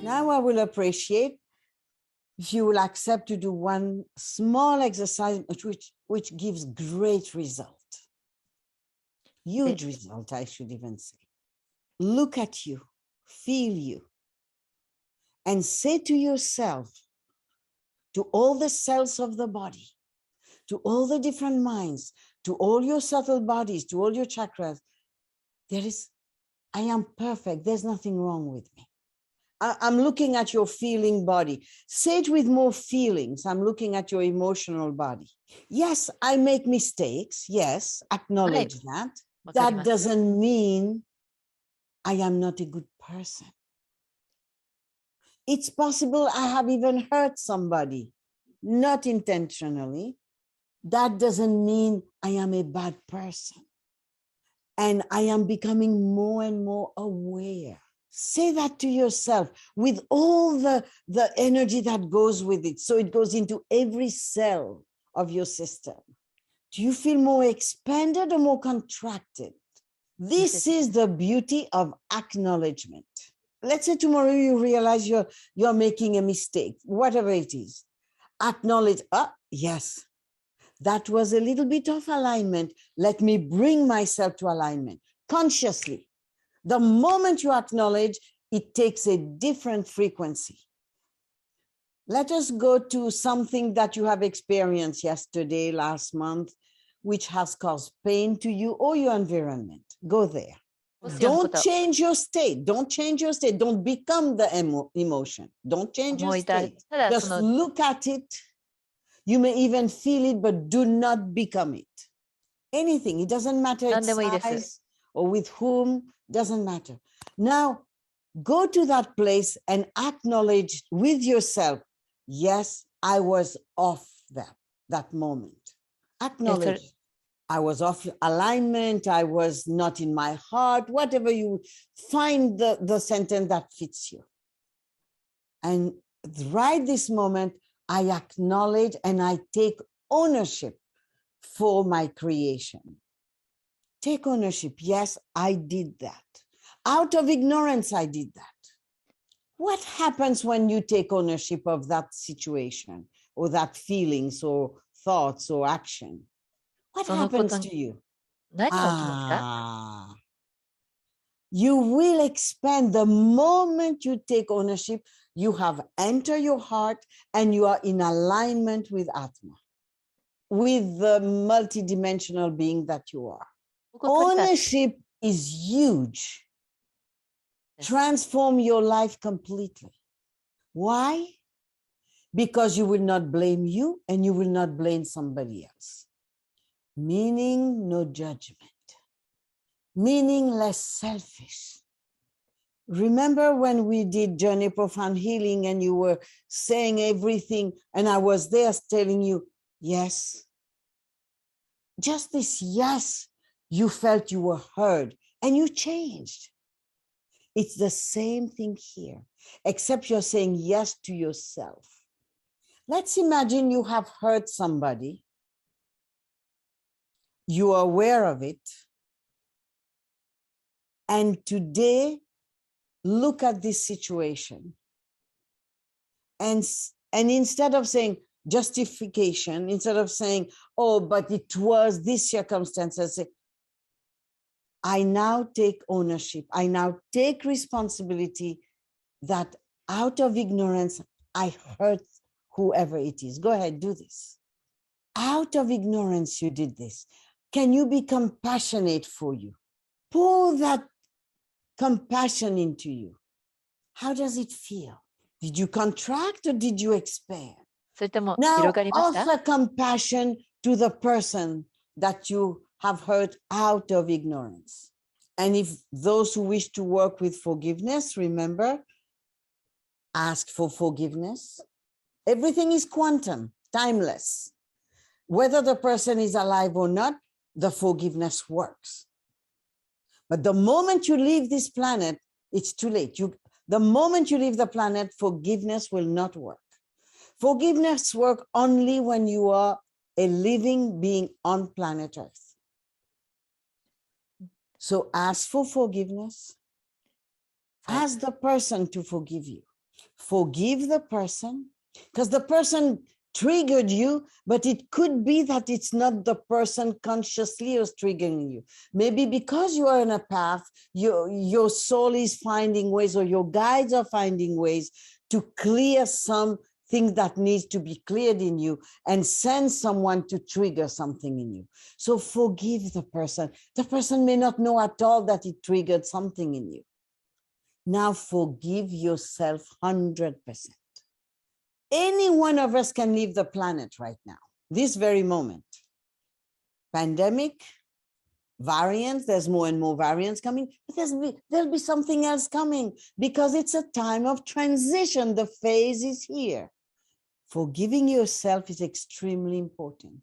Now I will appreciate if you will accept to do one small exercise which gives great result. Huge result, I should even say. Look at you, feel you, and say to yourself, to all the cells of the body, to all the different minds, to all your subtle bodies, to all your chakras, I am perfect. There's nothing wrong with me. I'm looking at your feeling body. Say it with more feelings. I'm looking at your emotional body. Yes, I make mistakes. Yes, acknowledge that. That doesn't mean I am not a good person. It's possible I have even hurt somebody, not intentionally. That doesn't mean I am a bad person. And I am becoming more and more aware. Say that to yourself with all the energy that goes with it. So it goes into every cell of your system. Do you feel more expanded or more contracted? This is the beauty of acknowledgement. Let's say tomorrow you realize you're making a mistake, whatever it is. Acknowledge, yes, that was a little bit of alignment. Let me bring myself to alignment consciously. The moment you acknowledge, it takes a different frequency. Let us go to something that you have experienced yesterday, last month, which has caused pain to you or your environment. Go there. Don't change your state. Don't change your state. Don't become the emotion. Don't change your state. Just look at it. You may even feel it, but do not become it. Anything. It doesn't matter its size or with whom. Doesn't matter. Now, go to that place and acknowledge with yourself, yes, I was off that moment. Acknowledge. Yes, I was off alignment. I was not in my heart. Whatever you find the sentence that fits you. And right this moment, I acknowledge and I take ownership for my creation. Take ownership. Yes, I did that. Out of ignorance, I did that. What happens when you take ownership of that situation or that feelings or thoughts or action? What happens to you? You will expand the moment you take ownership. You have entered your heart and you are in alignment with Atma, with the multidimensional being that you are. Ownership is huge. Transform your life completely. Why? Because you will not blame you and you will not blame somebody else. Meaning no judgment. Meaning less selfish. Remember when we did Journey Profound Healing and you were saying everything and I was there telling you, yes. Just this yes, you felt you were heard and you changed. It's the same thing here, except you're saying yes to yourself. Let's imagine you have hurt somebody. You are aware of it. And today, look at this situation. And instead of saying justification, instead of saying, oh, but it was this circumstance, I say, I now take ownership. I now take responsibility that out of ignorance, I hurt whoever it is. Go ahead, do this. Out of ignorance, you did this. Can you be compassionate for you? Pour that compassion into you. How does it feel? Did you contract or did you expand? Now offer compassion to the person that you have hurt out of ignorance. And if those who wish to work with forgiveness, remember, ask for forgiveness. Everything is quantum, timeless. Whether the person is alive or not, the forgiveness works. But the moment you leave this planet, it's too late. The moment you leave the planet, forgiveness will not work. Forgiveness works only when you are a living being on planet Earth. So ask for forgiveness. Ask the person to forgive you. Forgive the person, because the person triggered you, but it could be that it's not the person consciously who's triggering you. Maybe because you are on a path, your soul is finding ways, or your guides are finding ways to clear something that needs to be cleared in you and send someone to trigger something in you. So forgive the person. The person may not know at all that it triggered something in you. Now forgive yourself 100%. Any one of us can leave the planet right now, this very moment. Pandemic, variants, there's more and more variants coming, but there'll be something else coming, because it's a time of transition. The phase is here. Forgiving yourself is extremely important.